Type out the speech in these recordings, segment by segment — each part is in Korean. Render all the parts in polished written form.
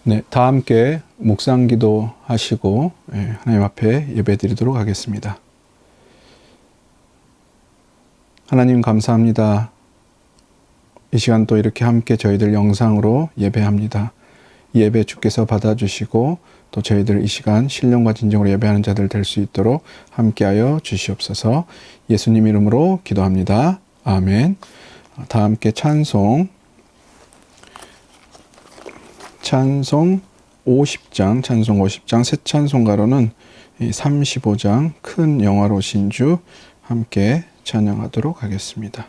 네, 다 함께 묵상기도 하시고 하나님 앞에 예배드리도록 하겠습니다. 하나님 감사합니다. 이 시간 또 이렇게 함께 저희들 영상으로 예배합니다. 이 예배 주께서 받아주시고 또 저희들 이 시간 신령과 진정으로 예배하는 자들 될 수 있도록 함께하여 주시옵소서. 예수님 이름으로 기도합니다. 아멘. 다 함께 찬송 50장 새 찬송가로는 35장 큰 영화로신 주 함께 찬양하도록 하겠습니다.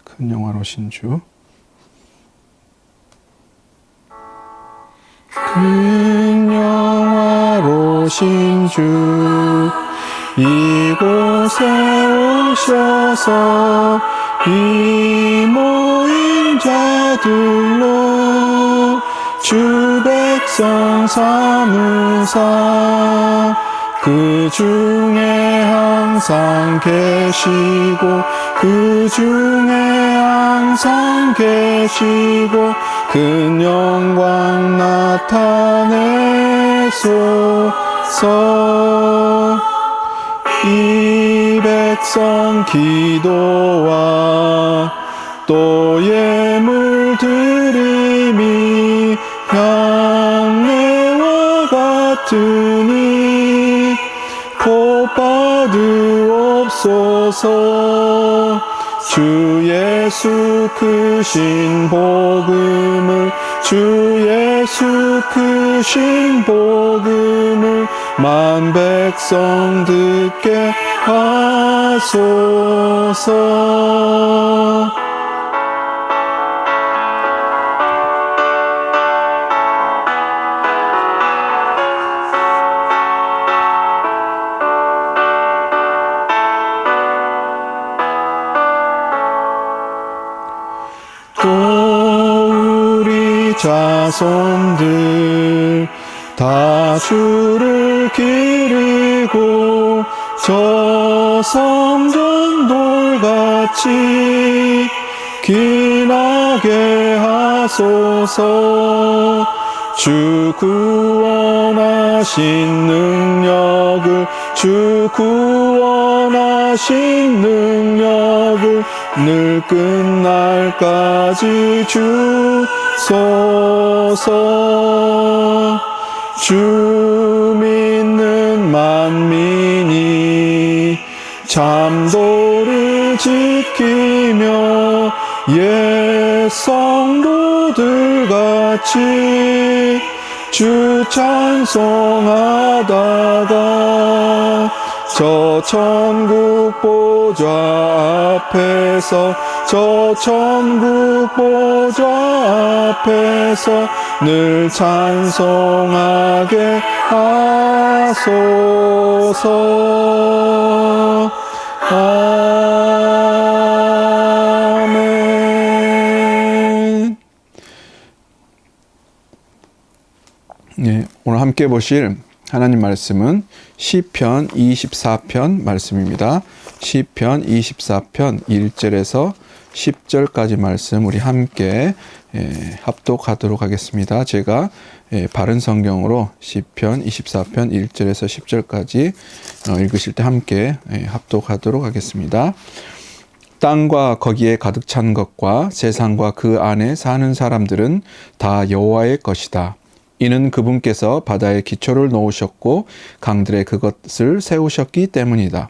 큰 영화로신 주. 큰 영화로신 주 이곳에 오셔서 이 모인 자들로 주 백성 삼으사 그 중에 항상 계시고 그 중에 항상 계시고 큰 영광 나타내소서. 이 백성 기도와 또 예물 드림이 향내와 같으니 곧 받으옵소서. 주 예수 크신 복음을 주 예수 크신 복음을 만 백성 듣게 하소서. 또 우리 자손들 다 주를 기리고 저 성전 돌같이 기나게 하소서. 주 구원하신 능력을 주 구원하신 능력을 늘 끝날까지 주소서. 주 믿는 만민이 잠도를 지키며 옛 성도들 같이 주 찬송하다가 저 천국 보좌 앞에서 저 천국 보좌 앞에서 늘 찬송하게 하소서. 아멘. 네, 오늘 함께 보실 하나님 말씀은 시편 24편 말씀입니다. 시편 24편 1절에서 10절까지 말씀 우리 함께 합독하도록 하겠습니다. 제가 바른 성경으로 시편 24편 1절에서 10절까지 읽으실 때 함께 합독하도록 하겠습니다. 땅과 거기에 가득 찬 것과 세상과 그 안에 사는 사람들은 다 여호와의 것이다. 이는 그분께서 바다에 기초를 놓으셨고 강들에 그것을 세우셨기 때문이다.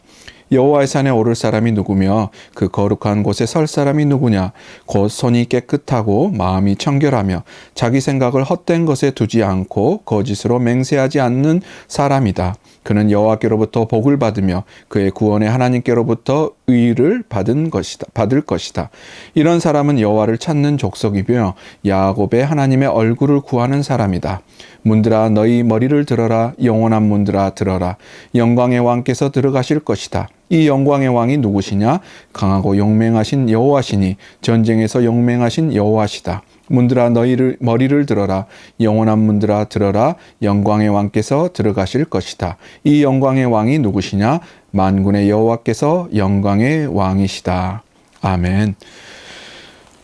여호와의 산에 오를 사람이 누구며 그 거룩한 곳에 설 사람이 누구냐? 곧 손이 깨끗하고 마음이 청결하며 자기 생각을 헛된 것에 두지 않고 거짓으로 맹세하지 않는 사람이다. 그는 여호와께로부터 복을 받으며 그의 구원의 하나님께로부터 의를 받을 것이다. 이런 사람은 여호와를 찾는 족속이며 야곱의 하나님의 얼굴을 구하는 사람이다. 문들아 너희 머리를 들어라. 영원한 문들아 들어라. 영광의 왕께서 들어가실 것이다. 이 영광의 왕이 누구시냐? 강하고 용맹하신 여호와시니 전쟁에서 용맹하신 여호와시다. 문들아 너희를 머리를 들어라. 영원한 문들아 들어라. 영광의 왕께서 들어가실 것이다. 이 영광의 왕이 누구시냐? 만군의 여호와께서 영광의 왕이시다. 아멘.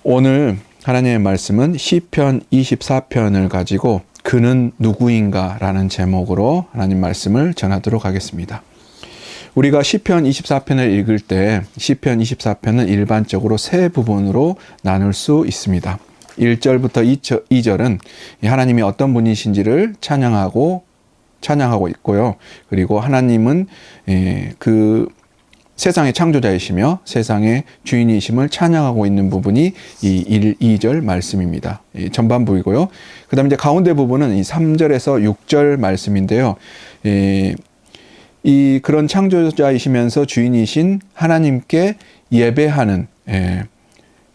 오늘 하나님의 말씀은 시편 24편을 가지고 그는 누구인가 라는 제목으로 하나님 말씀을 전하도록 하겠습니다. 우리가 시편 24편을 읽을 때 시편 24편은 일반적으로 세 부분으로 나눌 수 있습니다. 1절부터 2절은 하나님이 어떤 분이신지를 찬양하고 있고요. 그리고 하나님은 그 세상의 창조자이시며 세상의 주인이심을 찬양하고 있는 부분이 이 1, 2절 말씀입니다. 전반부이고요. 그 다음에 이제 가운데 부분은 이 3절에서 6절 말씀인데요. 이 그런 창조자이시면서 주인이신 하나님께 예배하는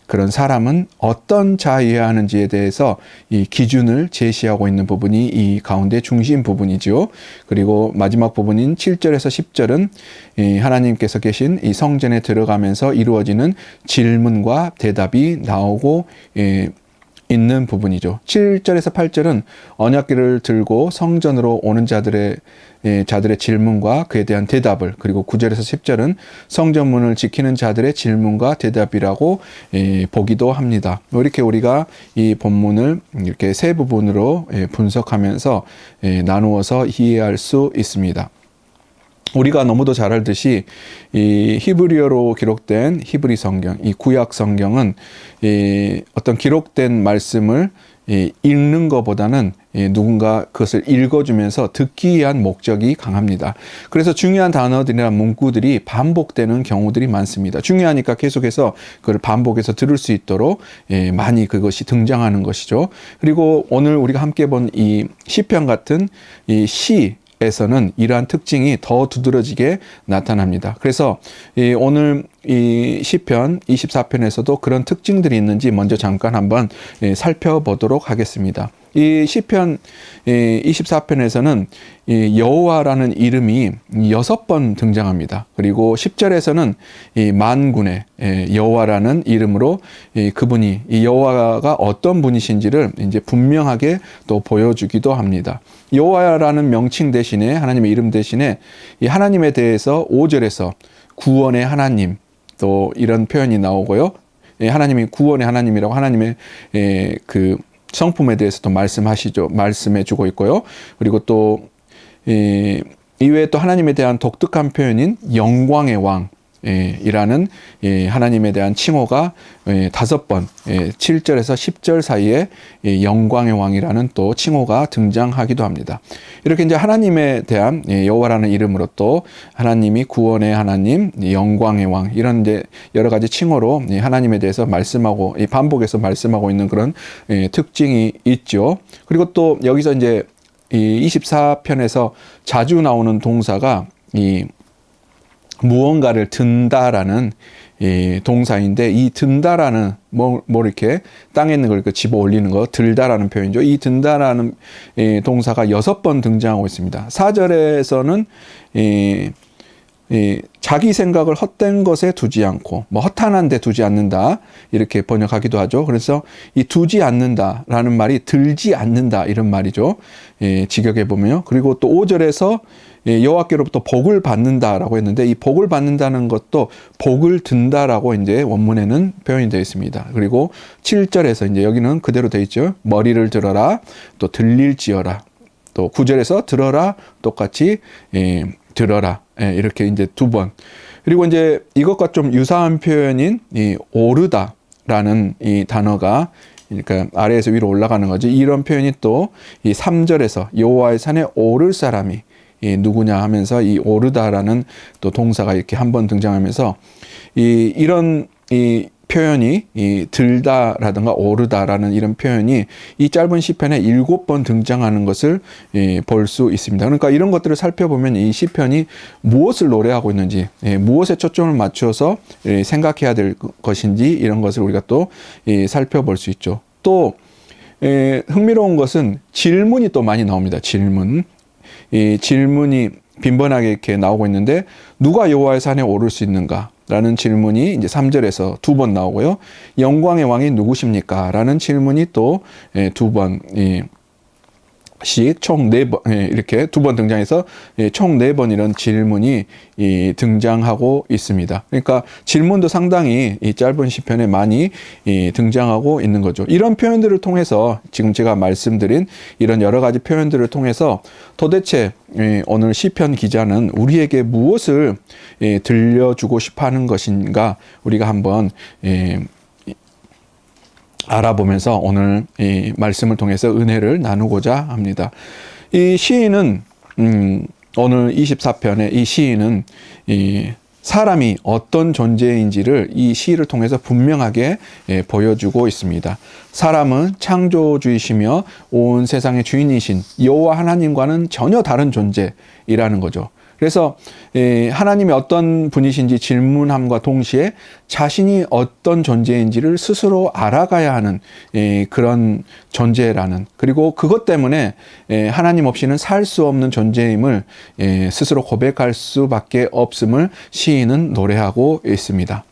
그런 사람은 어떤 자여야 하는지에 대해서 이 기준을 제시하고 있는 부분이 이 가운데 중심 부분이죠. 그리고 마지막 부분인 7절에서 10절은 하나님께서 계신 이 성전에 들어가면서 이루어지는 질문과 대답이 나오고 있는 부분이죠. 7절에서 8절은 언약궤를 들고 성전으로 오는 자들의 질문과 그에 대한 대답을, 그리고 9절에서 10절은 성전문을 지키는 자들의 질문과 대답이라고 보기도 합니다. 이렇게 우리가 이 본문을 이렇게 세 부분으로 분석하면서 나누어서 이해할 수 있습니다. 우리가 너무도 잘 알듯이 이 히브리어로 기록된 히브리 성경, 이 구약 성경은 어떤 기록된 말씀을 읽는 것보다는 누군가 그것을 읽어주면서 듣기 위한 목적이 강합니다. 그래서 중요한 단어들이나 문구들이 반복되는 경우들이 많습니다. 중요하니까 계속해서 그걸 반복해서 들을 수 있도록 많이 그것이 등장하는 것이죠. 그리고 오늘 우리가 함께 본 이 시편 같은 이 에서는 이러한 특징이 더 두드러지게 나타납니다. 그래서 오늘 이 시편 24편에서도 그런 특징들이 있는지 먼저 잠깐 한번 살펴보도록 하겠습니다. 이 시편 24편에서는 여호와라는 이름이 6번 등장합니다. 그리고 10절에서는 만군의 여호와라는 이름으로 그분이 이 여호와가 어떤 분이신지를 이제 분명하게 또 보여주기도 합니다. 여호와라는 명칭 대신에, 하나님의 이름 대신에 이 하나님에 대해서 5절에서 구원의 하나님, 또 이런 표현이 나오고요. 하나님이 구원의 하나님이라고 하나님의 그 성품에 대해서도 말씀해 주고 있고요. 그리고 또 이외에 또 하나님에 대한 독특한 표현인 영광의 왕 이라는 하나님에 대한 칭호가 5번 7절에서 10절 사이에 영광의 왕이라는 또 칭호가 등장하기도 합니다. 이렇게 이제 하나님에 대한 여호와라는 이름으로 또 하나님이 구원의 하나님, 영광의 왕 이런 이제 여러 가지 칭호로 하나님에 대해서 말씀하고 반복해서 말씀하고 있는 그런 특징이 있죠. 그리고 또 여기서 이제 이 24편에서 자주 나오는 동사가 이 무언가를 든다라는 동사인데, 이 든다라는 뭐 이렇게 땅에 있는 걸 집어 올리는 거 들다라는 표현이죠. 이 든다라는 동사가 6번 등장하고 있습니다. 4절에서는 자기 생각을 헛된 것에 두지 않고, 뭐 허탄한 데 두지 않는다 이렇게 번역하기도 하죠. 그래서 이 두지 않는다라는 말이 들지 않는다 이런 말이죠. 직역해 보면요. 그리고 또 5절에서 여호와께로부터 복을 받는다라고 했는데, 이 복을 받는다는 것도 복을 든다라고 이제 원문에는 표현이 되어 있습니다. 그리고 7절에서 이제 여기는 그대로 되어 있죠. 머리를 들어라, 또 들릴지어라. 또 9절에서 들어라, 똑같이 들어라. 이렇게 이제 2번. 그리고 이제 이것과 좀 유사한 표현인 이 오르다라는 이 단어가, 그러니까 아래에서 위로 올라가는 거지. 이런 표현이 또 이 3절에서 여호와의 산에 오를 사람이 누구냐 하면서 이 오르다라는 또 동사가 이렇게 한번 등장하면서 이런 표현이 들다라든가 오르다라는 이런 표현이 이 짧은 시편에 7번 등장하는 것을 볼 수 있습니다. 그러니까 이런 것들을 살펴보면 이 시편이 무엇을 노래하고 있는지, 무엇에 초점을 맞춰서 생각해야 될 것인지 이런 것을 우리가 또 살펴볼 수 있죠. 또 흥미로운 것은 질문이 또 많이 나옵니다. 이 질문이 빈번하게 이렇게 나오고 있는데, 누가 여호와의 산에 오를 수 있는가? 라는 질문이 이제 3절에서 2번 나오고요. 영광의 왕이 누구십니까? 라는 질문이 또 2번 총 4번, 이렇게 2번 등장해서 총 4번 이런 질문이 등장하고 있습니다. 그러니까 질문도 상당히 이 짧은 시편에 많이 등장하고 있는 거죠. 이런 표현들을 통해서 지금 제가 말씀드린 이런 여러 가지 표현들을 통해서 도대체 오늘 시편 기자는 우리에게 무엇을 들려주고 싶어 하는 것인가 우리가 한번 알아보면서 오늘 이 말씀을 통해서 은혜를 나누고자 합니다. 이 시인은 오늘 24편의 이 시인은 이 사람이 어떤 존재인지를 이 시를 통해서 분명하게 보여주고 있습니다. 사람은 창조주이시며 온 세상의 주인이신 여호와 하나님과는 전혀 다른 존재이라는 거죠. 그래서 하나님이 어떤 분이신지 질문함과 동시에 자신이 어떤 존재인지를 스스로 알아가야 하는 그런 존재라는, 그리고 그것 때문에 하나님 없이는 살 수 없는 존재임을 스스로 고백할 수밖에 없음을 시인은 노래하고 있습니다.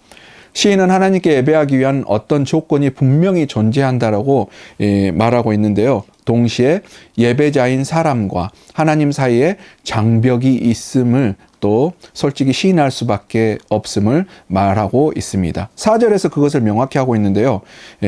시인은 하나님께 예배하기 위한 어떤 조건이 분명히 존재한다라고 말하고 있는데요. 동시에 예배자인 사람과 하나님 사이에 장벽이 있음을 또 솔직히 시인할 수밖에 없음을 말하고 있습니다. 4절에서 그것을 명확히 하고 있는데요.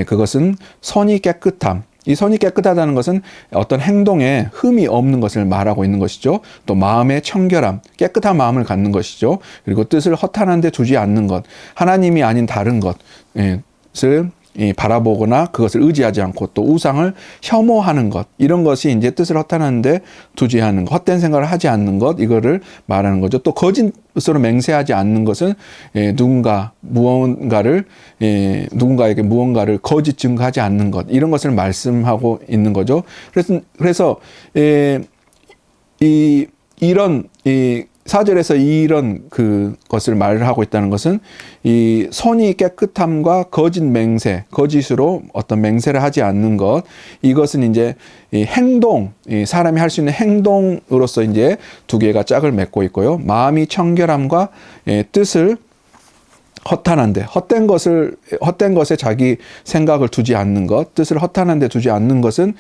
그것은 손이 깨끗함. 이 손이 깨끗하다는 것은 어떤 행동에 흠이 없는 것을 말하고 있는 것이죠. 또 마음의 청결함, 깨끗한 마음을 갖는 것이죠. 그리고 뜻을 허탄한 데 두지 않는 것, 하나님이 아닌 다른 것을 바라보거나 그것을 의지하지 않고 또 우상을 혐오하는 것, 이런 것이 이제 뜻을 허탄한데 두지 않는 것, 헛된 생각을 하지 않는 것, 이거를 말하는 거죠. 또 거짓으로 맹세하지 않는 것은 누군가에게 무언가를 거짓 증거하지 않는 것, 이런 것을 말씀하고 있는 거죠. 그래서 이런 4절에서 이런 그것을 말을 하고 있다는 것은 이 손이 깨끗함과 거짓 맹세, 거짓으로 어떤 맹세를 하지 않는 것, 이것은 이제 이 행동, 사람이 할 수 있는 행동으로서 이제 두 개가 짝을 맺고 있고요. 마음이 청결함과 뜻을 허탄한데, 헛된 것에 자기 생각을 두지 않는 것, 뜻을 허탄한데 두지 않는 것은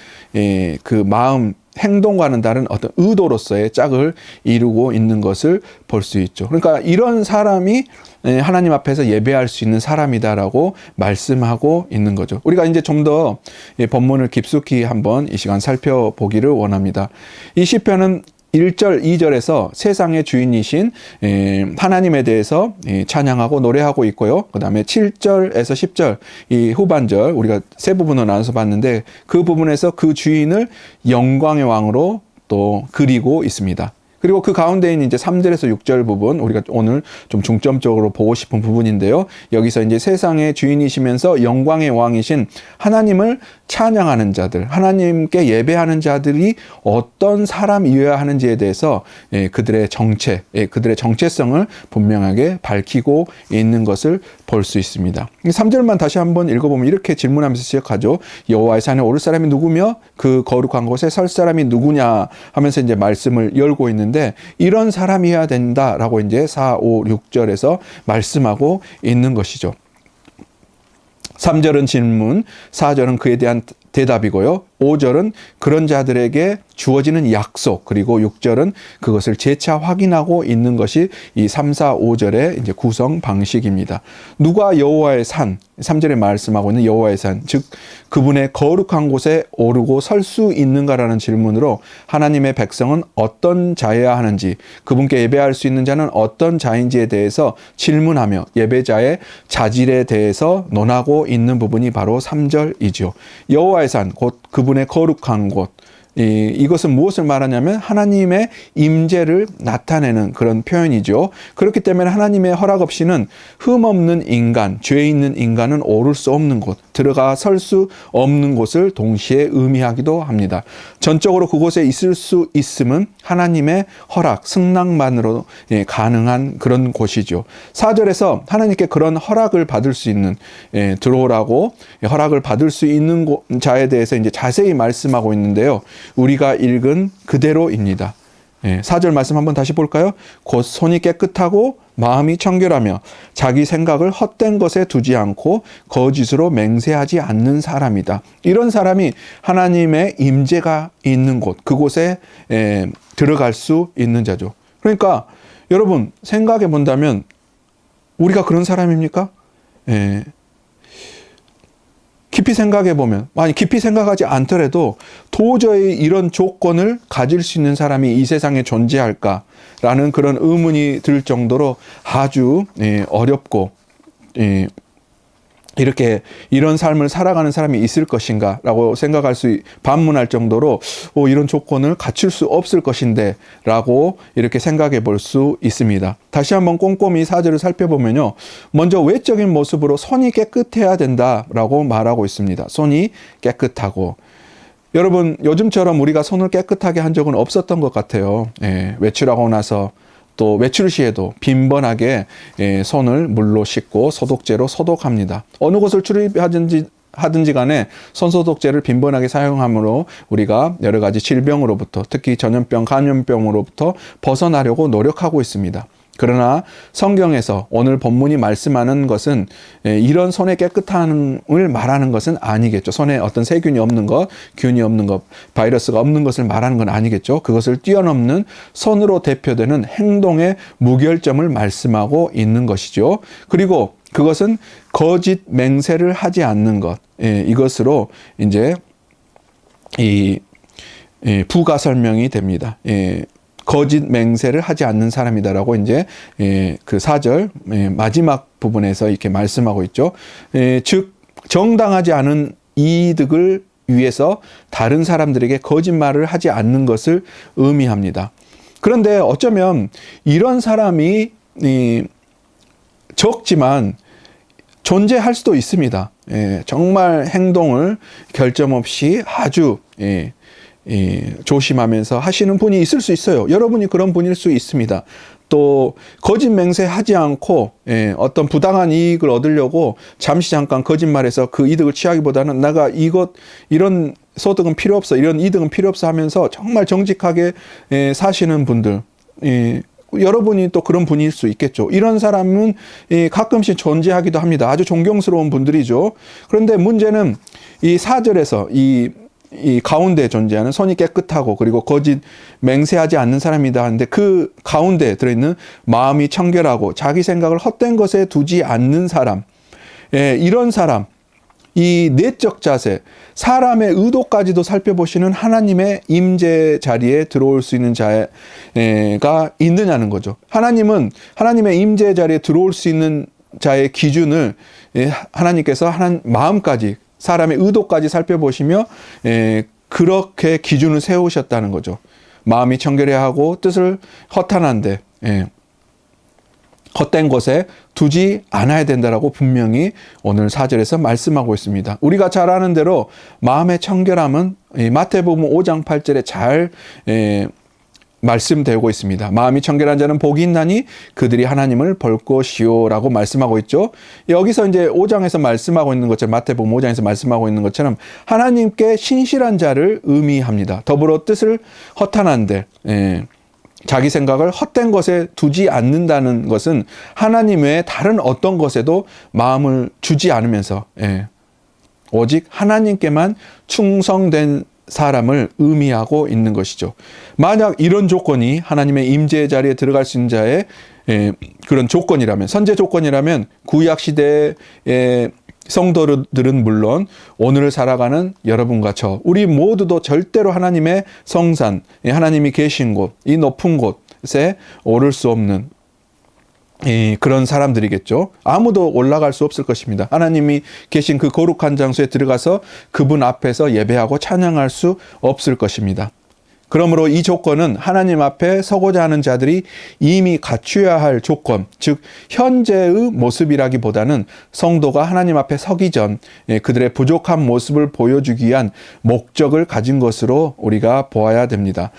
그 마음, 행동과는 다른 어떤 의도로서의 짝을 이루고 있는 것을 볼 수 있죠. 그러니까 이런 사람이 하나님 앞에서 예배할 수 있는 사람이다라고 말씀하고 있는 거죠. 우리가 이제 좀 더 본문을 깊숙이 한번 이 시간 살펴보기를 원합니다. 이 시편은 1절, 2절에서 세상의 주인이신 하나님에 대해서 찬양하고 노래하고 있고요. 그 다음에 7절에서 10절, 이 후반절, 우리가 세 부분으로 나눠서 봤는데 그 부분에서 그 주인을 영광의 왕으로 또 그리고 있습니다. 그리고 그 가운데 있는 이제 3절에서 6절 부분, 우리가 오늘 좀 중점적으로 보고 싶은 부분인데요. 여기서 이제 세상의 주인이시면서 영광의 왕이신 하나님을 찬양하는 자들, 하나님께 예배하는 자들이 어떤 사람이어야 하는지에 대해서 그들의 정체, 그들의 정체성을 분명하게 밝히고 있는 것을 볼 수 있습니다. 3절만 다시 한번 읽어보면 이렇게 질문하면서 시작하죠. 여호와의 산에 오를 사람이 누구며 그 거룩한 곳에 설 사람이 누구냐 하면서 이제 말씀을 열고 있는데, 이런 사람이어야 된다라고 이제 4, 5, 6절에서 말씀하고 있는 것이죠. 3절은 질문, 4절은 그에 대한 대답이고요. 5절은 그런 자들에게 주어지는 약속, 그리고 6절은 그것을 재차 확인하고 있는 것이 이 3, 4, 5절의 이제 구성 방식입니다. 누가 여호와의 산, 3절에 말씀하고 있는 여호와의 산, 즉 그분의 거룩한 곳에 오르고 설 수 있는가라는 질문으로 하나님의 백성은 어떤 자여야 하는지, 그분께 예배할 수 있는 자는 어떤 자인지에 대해서 질문하며 예배자의 자질에 대해서 논하고 있는 부분이 바로 3절이죠. 여호와의 산, 곧 그분의 거룩한 곳, 이것은 무엇을 말하냐면 하나님의 임재를 나타내는 그런 표현이죠. 그렇기 때문에 하나님의 허락 없이는 흠없는 인간, 죄 있는 인간은 오를 수 없는 곳, 들어가 설 수 없는 곳을 동시에 의미하기도 합니다. 전적으로 그곳에 있을 수 있음은 하나님의 허락, 승낙만으로 가능한 그런 곳이죠. 4절에서 하나님께 그런 허락을 받을 수 있는, 들어오라고 허락을 받을 수 있는 자에 대해서 이제 자세히 말씀하고 있는데요. 우리가 읽은 그대로입니다. 4절 말씀 한번 다시 볼까요? 곧 손이 깨끗하고 마음이 청결하며 자기 생각을 헛된 것에 두지 않고 거짓으로 맹세하지 않는 사람이다. 이런 사람이 하나님의 임재가 있는 곳, 그곳에 들어갈 수 있는 자죠. 그러니까 여러분 생각해 본다면 우리가 그런 사람입니까? 깊이 생각해 보면, 아니 깊이 생각하지 않더라도 도저히 이런 조건을 가질 수 있는 사람이 이 세상에 존재할까라는 그런 의문이 들 정도로 아주 어렵고 이렇게 이런 삶을 살아가는 사람이 있을 것인가 라고 생각할 수, 반문할 정도로 이런 조건을 갖출 수 없을 것인데 라고 이렇게 생각해 볼 수 있습니다. 다시 한번 꼼꼼히 4절을 살펴보면요, 먼저 외적인 모습으로 손이 깨끗해야 된다라고 말하고 있습니다. 손이 깨끗하고, 여러분 요즘처럼 우리가 손을 깨끗하게 한 적은 없었던 것 같아요. 외출하고 나서 또 외출 시에도 빈번하게 손을 물로 씻고 소독제로 소독합니다. 어느 곳을 출입하든지 간에 손소독제를 빈번하게 사용함으로 우리가 여러 가지 질병으로부터, 특히 전염병, 감염병으로부터 벗어나려고 노력하고 있습니다. 그러나 성경에서 오늘 본문이 말씀하는 것은 이런 손의 깨끗함을 말하는 것은 아니겠죠. 손에 어떤 세균이 없는 것, 균이 없는 것, 바이러스가 없는 것을 말하는 건 아니겠죠. 그것을 뛰어넘는 손으로 대표되는 행동의 무결점을 말씀하고 있는 것이죠. 그리고 그것은 거짓 맹세를 하지 않는 것, 이것으로 이제 부가 설명이 됩니다. 거짓 맹세를 하지 않는 사람이다라고 이제 그 4절 마지막 부분에서 이렇게 말씀하고 있죠. 즉 정당하지 않은 이득을 위해서 다른 사람들에게 거짓말을 하지 않는 것을 의미합니다. 그런데 어쩌면 이런 사람이 적지만 존재할 수도 있습니다. 정말 행동을 결점 없이 아주 조심하면서 하시는 분이 있을 수 있어요. 여러분이 그런 분일 수 있습니다. 또 거짓 맹세하지 않고 어떤 부당한 이익을 얻으려고 잠시 잠깐 거짓말해서 그 이득을 취하기보다는 내가 이런 소득은 필요 없어, 이런 이득은 필요 없어 하면서 정말 정직하게 사시는 분들, 여러분이 또 그런 분일 수 있겠죠. 이런 사람은 가끔씩 존재하기도 합니다. 아주 존경스러운 분들이죠. 그런데 문제는 이 4절에서 이 가운데 존재하는 손이 깨끗하고 그리고 거짓 맹세하지 않는 사람이다 하는데, 그 가운데 들어있는 마음이 청결하고 자기 생각을 헛된 것에 두지 않는 사람, 이런 사람, 이 내적 자세, 사람의 의도까지도 살펴보시는 하나님의 임재 자리에 들어올 수 있는 자가 있느냐는 거죠. 하나님은 하나님의 임재 자리에 들어올 수 있는 자의 기준을 하나님께서 마음까지, 사람의 의도까지 살펴보시며 그렇게 기준을 세우셨다는 거죠. 마음이 청결해야 하고 뜻을 허탄한데 헛된 것에 두지 않아야 된다라고 분명히 오늘 4절에서 말씀하고 있습니다. 우리가 잘 아는 대로 마음의 청결함은 마태복음 5장 8절에 잘 말씀되고 있습니다. 마음이 청결한 자는 복이 있나니 그들이 하나님을 볼 것이요 라고 말씀하고 있죠. 여기서 이제 5장에서 말씀하고 있는 것처럼, 마태복음 5장에서 말씀하고 있는 것처럼 하나님께 신실한 자를 의미합니다. 더불어 뜻을 허탄한데 자기 생각을 헛된 것에 두지 않는다는 것은 하나님 외에 다른 어떤 것에도 마음을 주지 않으면서 오직 하나님께만 충성된 사람을 의미하고 있는 것이죠. 만약 이런 조건이 하나님의 임재의 자리에 들어갈 수 있는 자의 그런 조건이라면, 선제 조건이라면, 구약 시대의 성도들은 물론 오늘을 살아가는 여러분과 저, 우리 모두도 절대로 하나님의 성산, 하나님이 계신 곳, 이 높은 곳에 오를 수 없는 그런 사람들이겠죠. 아무도 올라갈 수 없을 것입니다. 하나님이 계신 그 거룩한 장소에 들어가서 그분 앞에서 예배하고 찬양할 수 없을 것입니다. 그러므로 이 조건은 하나님 앞에 서고자 하는 자들이 이미 갖추어야 할 조건, 즉 현재의 모습이라기보다는 성도가 하나님 앞에 서기 전 그들의 부족한 모습을 보여주기 위한 목적을 가진 것으로 우리가 보아야 됩니다.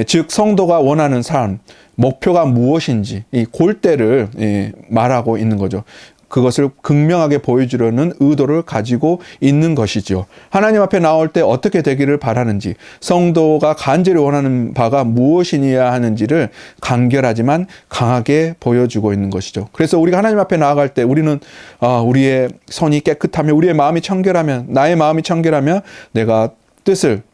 즉 성도가 원하는 삶, 목표가 무엇인지 이 골대를 말하고 있는 거죠. 그것을 극명하게 보여주려는 의도를 가지고 있는 것이죠. 하나님 앞에 나올 때 어떻게 되기를 바라는지, 성도가 간절히 원하는 바가 무엇이어야 하는지를 간결하지만 강하게 보여주고 있는 것이죠. 그래서 우리가 하나님 앞에 나아갈 때 우리는 우리의 손이 깨끗하며 우리의 마음이 청결하면, 나의 마음이 청결하면 내가 뜻을,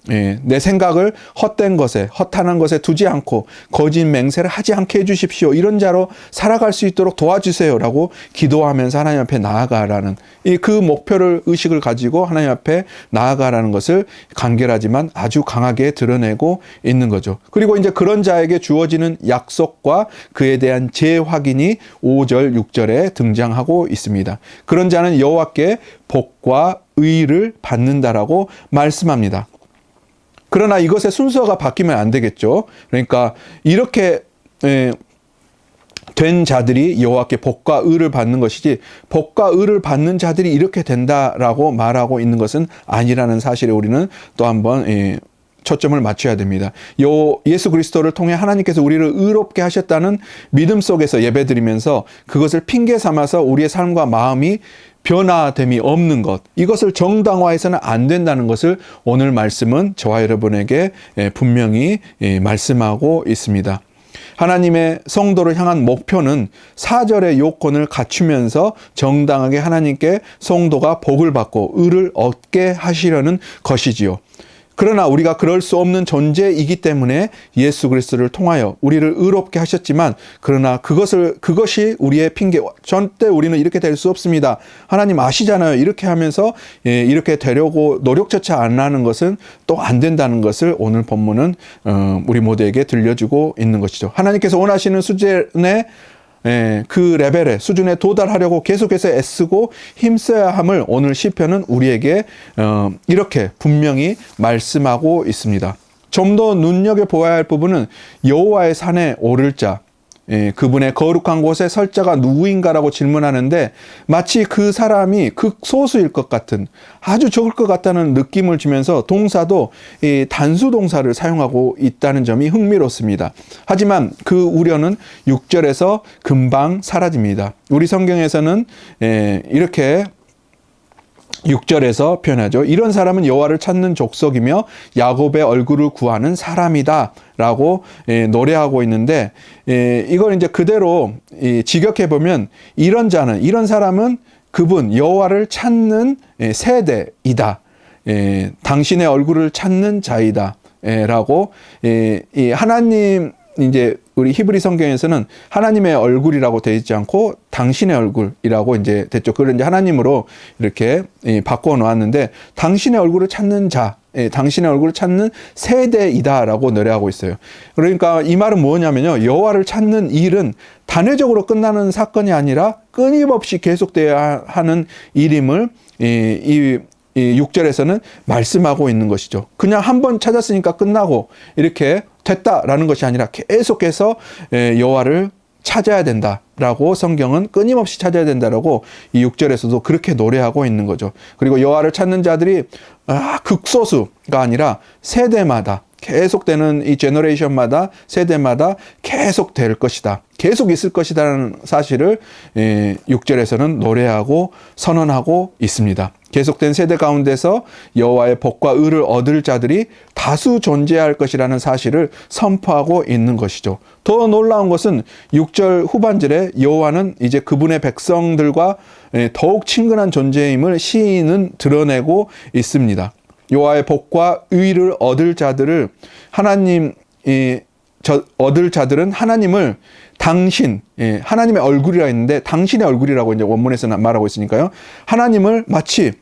내 생각을 헛된 것에, 허탄한 것에 두지 않고 거짓 맹세를 하지 않게 해주십시오. 이런 자로 살아갈 수 있도록 도와주세요. 라고 기도하면서 하나님 앞에 나아가라는 그 목표를, 의식을 가지고 하나님 앞에 나아가라는 것을 간결하지만 아주 강하게 드러내고 있는 거죠. 그리고 이제 그런 자에게 주어지는 약속과 그에 대한 재확인이 5절, 6절에 등장하고 있습니다. 그런 자는 여호와께 복과 의를 받는다라고 말씀합니다. 그러나 이것의 순서가 바뀌면 안 되겠죠. 그러니까 이렇게 된 자들이 여호와께 복과 의를 받는 것이지, 복과 의를 받는 자들이 이렇게 된다라고 말하고 있는 것은 아니라는 사실에 우리는 또 한번 초점을 맞춰야 됩니다. 예수 그리스도를 통해 하나님께서 우리를 의롭게 하셨다는 믿음 속에서 예배드리면서 그것을 핑계 삼아서 우리의 삶과 마음이 변화됨이 없는 것, 이것을 정당화해서는 안 된다는 것을 오늘 말씀은 저와 여러분에게 분명히 말씀하고 있습니다. 하나님의 성도를 향한 목표는 4절의 요건을 갖추면서 정당하게 하나님께 성도가 복을 받고 의를 얻게 하시려는 것이지요. 그러나 우리가 그럴 수 없는 존재이기 때문에 예수 그리스도를 통하여 우리를 의롭게 하셨지만, 그러나 그것이 우리의 핑계, 절대 우리는 이렇게 될 수 없습니다. 하나님 아시잖아요. 이렇게 하면서 이렇게 되려고 노력조차 안 하는 것은 또 안 된다는 것을 오늘 본문은 우리 모두에게 들려주고 있는 것이죠. 하나님께서 원하시는 수준의 그 레벨의 수준에 도달하려고 계속해서 애쓰고 힘써야 함을 오늘 시편은 우리에게 이렇게 분명히 말씀하고 있습니다. 좀 더 눈여겨보아야 할 부분은 여호와의 산에 오를 자, 그분의 거룩한 곳에 설 자가 누구인가라고 질문하는데, 마치 그 사람이 극소수일 것 같은, 아주 적을 것 같다는 느낌을 주면서 동사도 단수 동사를 사용하고 있다는 점이 흥미롭습니다. 하지만 그 우려는 6절에서 금방 사라집니다. 우리 성경에서는 이렇게 6절에서 표현하죠. 이런 사람은 여호와를 찾는 족속이며 야곱의 얼굴을 구하는 사람이다 라고 노래하고 있는데, 이걸 이제 그대로 직역해 보면 이런 사람은 그분 여호와를 찾는 세대이다. 당신의 얼굴을 찾는 자이다. 라고 하나님, 이제 우리 히브리 성경에서는 하나님의 얼굴이라고 되어 있지 않고 당신의 얼굴이라고 이제 됐죠. 그걸 이제 하나님으로 이렇게 바꿔 놓았는데, 당신의 얼굴을 찾는 자, 당신의 얼굴을 찾는 세대이다라고 노래하고 있어요. 그러니까 이 말은 뭐냐면요, 여호와를 찾는 일은 단회적으로 끝나는 사건이 아니라 끊임없이 계속돼야 하는 일임을 이 6절에서는 말씀하고 있는 것이죠. 그냥 한 번 찾았으니까 끝나고 이렇게 됐다라는 것이 아니라 계속해서 여호와를 찾아야 된다라고, 성경은 끊임없이 찾아야 된다라고 이 6절에서도 그렇게 노래하고 있는 거죠. 그리고 여호와를 찾는 자들이 극소수가 아니라 세대마다 계속되는, 이 제너레이션마다, 세대마다 계속 될 것이다, 계속 있을 것이다라는 사실을 6절에서는 노래하고 선언하고 있습니다. 계속된 세대 가운데서 여호와의 복과 의를 얻을 자들이 다수 존재할 것이라는 사실을 선포하고 있는 것이죠. 더 놀라운 것은 6절 후반절에 여호와는 이제 그분의 백성들과 더욱 친근한 존재임을 시인은 드러내고 있습니다. 여호와의 복과 의를 얻을 자들을 얻을 자들은 하나님을 하나님의 얼굴이라 했는데 당신의 얼굴이라고 이제 원문에서는 말하고 있으니까요. 하나님을 마치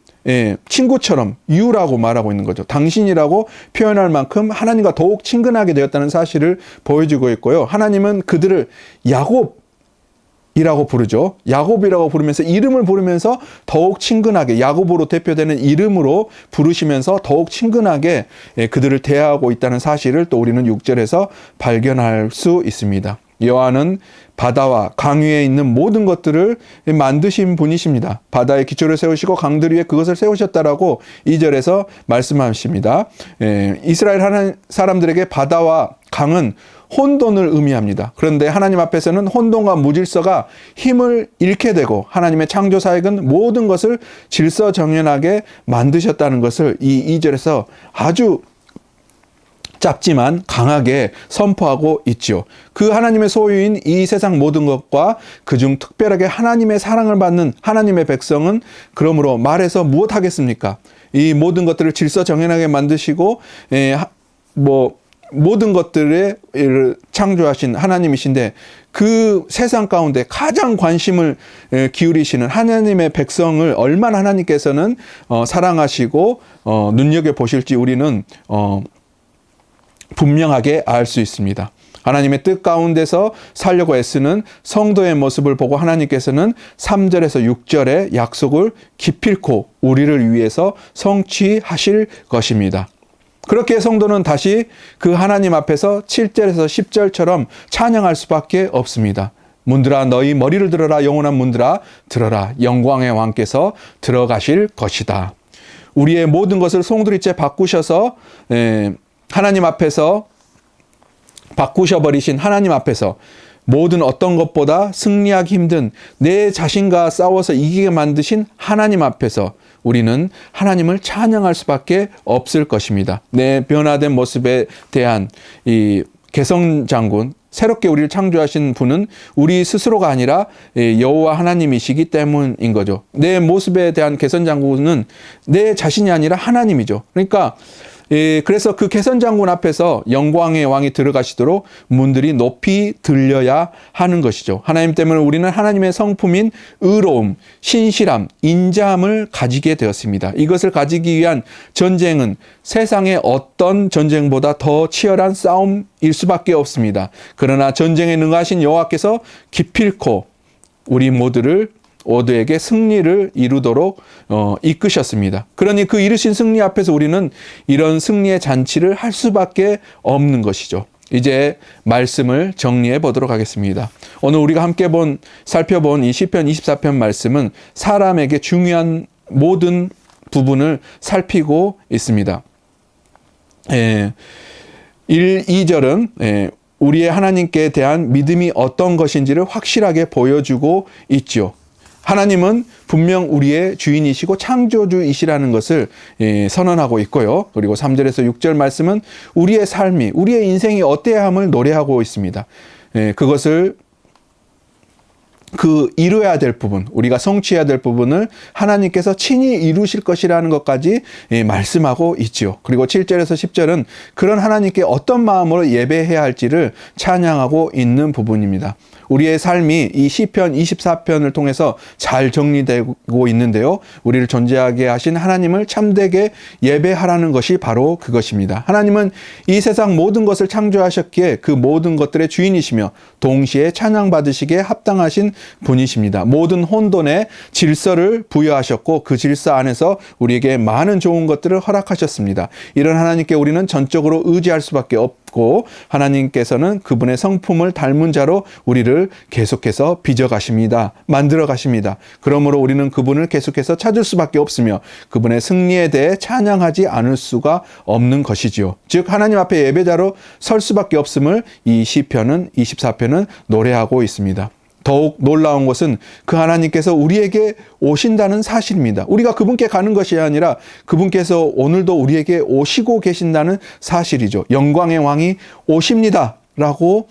친구처럼 유라고 말하고 있는 거죠. 당신이라고 표현할 만큼 하나님과 더욱 친근하게 되었다는 사실을 보여주고 있고요. 하나님은 그들을 야곱이라고 부르죠. 야곱이라고 부르면서, 이름을 부르면서 더욱 친근하게, 야곱으로 대표되는 이름으로 부르시면서 더욱 친근하게 그들을 대하고 있다는 사실을 또 우리는 6절에서 발견할 수 있습니다. 여호와는 바다와 강 위에 있는 모든 것들을 만드신 분이십니다. 바다의 기초를 세우시고 강들 위에 그것을 세우셨다라고 2절에서 말씀하십니다. 이스라엘 사람들에게 바다와 강은 혼돈을 의미합니다. 그런데 하나님 앞에서는 혼돈과 무질서가 힘을 잃게 되고 하나님의 창조 사역은 모든 것을 질서정연하게 만드셨다는 것을 이 2절에서 아주 짧지만 강하게 선포하고 있죠. 그 하나님의 소유인 이 세상 모든 것과 그중 특별하게 하나님의 사랑을 받는 하나님의 백성은 그러므로 말해서 무엇하겠습니까? 이 모든 것들을 질서정연하게 만드시고 모든 것들을 창조하신 하나님이신데 그 세상 가운데 가장 관심을 기울이시는 하나님의 백성을 얼마나 하나님께서는 사랑하시고 눈여겨보실지 우리는 분명하게 알 수 있습니다. 하나님의 뜻 가운데서 살려고 애쓰는 성도의 모습을 보고 하나님께서는 3절에서 6절의 약속을 기필코 우리를 위해서 성취하실 것입니다. 그렇게 성도는 다시 그 하나님 앞에서 7절에서 10절처럼 찬양할 수밖에 없습니다. 문들아 너희 머리를 들어라. 영원한 문들아 들어라. 영광의 왕께서 들어가실 것이다. 우리의 모든 것을 송두리째 바꾸셔서 하나님 앞에서 바꾸셔버리신 하나님 앞에서 모든 어떤 것보다 승리하기 힘든 내 자신과 싸워서 이기게 만드신 하나님 앞에서 우리는 하나님을 찬양할 수밖에 없을 것입니다. 내 변화된 모습에 대한 이 개성장군, 새롭게 우리를 창조하신 분은 우리 스스로가 아니라 여호와 하나님이시기 때문인 거죠. 내 모습에 대한 개선장군은 내 자신이 아니라 하나님이죠. 그러니까 그래서 그 개선장군 앞에서 영광의 왕이 들어가시도록 문들이 높이 들려야 하는 것이죠. 하나님 때문에 우리는 하나님의 성품인 의로움, 신실함, 인자함을 가지게 되었습니다. 이것을 가지기 위한 전쟁은 세상의 어떤 전쟁보다 더 치열한 싸움일 수밖에 없습니다. 그러나 전쟁에 능하신 여호와께서 기필코 우리 모두에게 승리를 이루도록 이끄셨습니다. 그러니 그 이루신 승리 앞에서 우리는 이런 승리의 잔치를 할 수밖에 없는 것이죠. 이제 말씀을 정리해 보도록 하겠습니다. 오늘 우리가 함께 살펴본 이 시편 24편 말씀은 사람에게 중요한 모든 부분을 살피고 있습니다. 1, 2절은 우리의 하나님께 대한 믿음이 어떤 것인지를 확실하게 보여주고 있죠. 하나님은 분명 우리의 주인이시고 창조주이시라는 것을 선언하고 있고요. 그리고 3절에서 6절 말씀은 우리의 삶이, 우리의 인생이 어때야 함을 노래하고 있습니다. 그것을 이루어야 될 부분, 우리가 성취해야 될 부분을 하나님께서 친히 이루실 것이라는 것까지 말씀하고 있지요. 그리고 7절에서 10절은 그런 하나님께 어떤 마음으로 예배해야 할지를 찬양하고 있는 부분입니다. 우리의 삶이 이 시편 24편을 통해서 잘 정리되고 있는데요. 우리를 존재하게 하신 하나님을 참되게 예배하라는 것이 바로 그것입니다. 하나님은 이 세상 모든 것을 창조하셨기에 그 모든 것들의 주인이시며 동시에 찬양받으시기에 합당하신 분이십니다. 모든 혼돈에 질서를 부여하셨고 그 질서 안에서 우리에게 많은 좋은 것들을 허락하셨습니다. 이런 하나님께 우리는 전적으로 의지할 수밖에 없고 하나님께서는 그분의 성품을 닮은 자로 우리를 계속해서 빚어가십니다. 만들어가십니다. 그러므로 우리는 그분을 계속해서 찾을 수밖에 없으며 그분의 승리에 대해 찬양하지 않을 수가 없는 것이지요. 즉 하나님 앞에 예배자로 설 수밖에 없음을 이 시편은 24편은 노래하고 있습니다. 더욱 놀라운 것은 그 하나님께서 우리에게 오신다는 사실입니다. 우리가 그분께 가는 것이 아니라 그분께서 오늘도 우리에게 오시고 계신다는 사실이죠. 영광의 왕이 오십니다 라고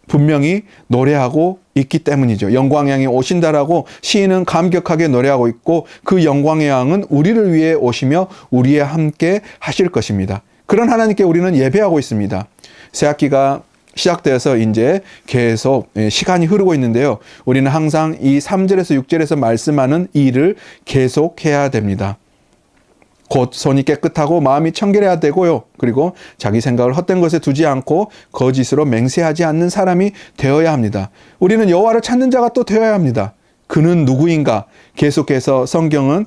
분명히 노래하고 있기 때문이죠. 영광의 왕이 오신다라고 시인은 감격하게 노래하고 있고 그 영광의 왕은 우리를 위해 오시며 우리와 함께 하실 것입니다. 그런 하나님께 우리는 예배하고 있습니다. 새학기가 시작되어서 이제 계속 시간이 흐르고 있는데요. 우리는 항상 이 3절에서 6절에서 말씀하는 일을 계속해야 됩니다. 곧 손이 깨끗하고 마음이 청결해야 되고요. 그리고 자기 생각을 헛된 것에 두지 않고 거짓으로 맹세하지 않는 사람이 되어야 합니다. 우리는 여호와를 찾는 자가 또 되어야 합니다. 그는 누구인가? 계속해서 성경은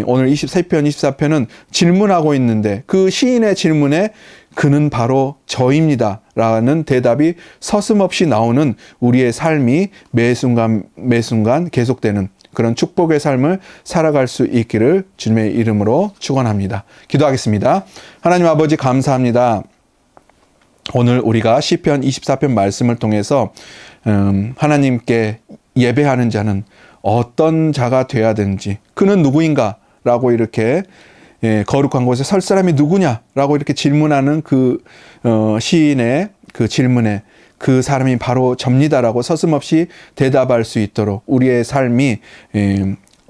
오늘 23편, 24편은 질문하고 있는데 그 시인의 질문에 그는 바로 저입니다. 라는 대답이 서슴없이 나오는 우리의 삶이 매 순간 계속되는 그런 축복의 삶을 살아갈 수 있기를 주님의 이름으로 축원합니다. 기도하겠습니다. 하나님 아버지 감사합니다. 오늘 우리가 시편 24편 말씀을 통해서 하나님께 예배하는 자는 어떤 자가 돼야 되는지, 그는 누구인가? 라고 이렇게 거룩한 곳에 설 사람이 누구냐라고 이렇게 질문하는 그 시인의 그 질문에 그 사람이 바로 접니다라고 서슴없이 대답할 수 있도록 우리의 삶이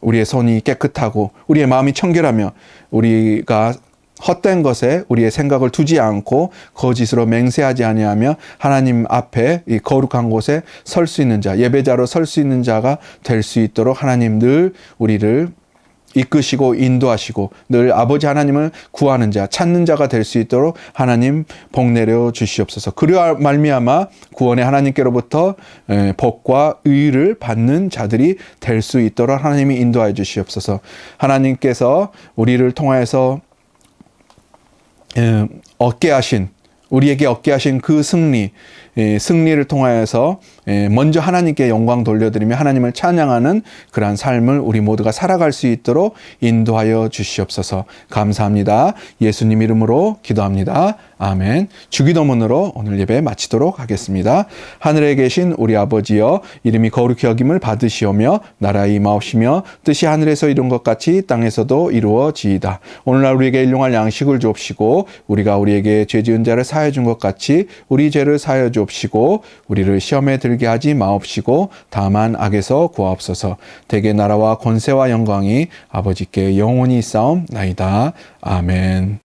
우리의 손이 깨끗하고 우리의 마음이 청결하며 우리가 헛된 것에 우리의 생각을 두지 않고 거짓으로 맹세하지 아니하며 하나님 앞에 이 거룩한 곳에 설 수 있는 자, 예배자로 설 수 있는 자가 될 수 있도록 하나님 늘 우리를 이끄시고 인도하시고 늘 아버지 하나님을 구하는 자, 찾는 자가 될 수 있도록 하나님 복 내려 주시옵소서. 그리하 말미암아 구원의 하나님께로부터 복과 의를 받는 자들이 될 수 있도록 하나님이 인도하여 주시옵소서. 하나님께서 우리를 통하여서 우리에게 얻게 하신 그 승리를 통하여서 먼저 하나님께 영광 돌려드리며 하나님을 찬양하는 그러한 삶을 우리 모두가 살아갈 수 있도록 인도하여 주시옵소서. 감사합니다. 예수님 이름으로 기도합니다. 아멘. 주기도문으로 오늘 예배 마치도록 하겠습니다. 하늘에 계신 우리 아버지여, 이름이 거룩히 여김을 받으시오며 나라의 임하옵시며 뜻이 하늘에서 이룬 것 같이 땅에서도 이루어지이다. 오늘날 우리에게 일용할 양식을 주옵시고 우리가 우리에게 죄 지은 자를 사하여 준 것 같이 우리 죄를 사하여 주옵시고 우리를 시험에 들게 하지 마옵시고 다만 악에서 구하옵소서. 대개 나라와 권세와 영광이 아버지께 영원히 있사옵나이다. 아멘.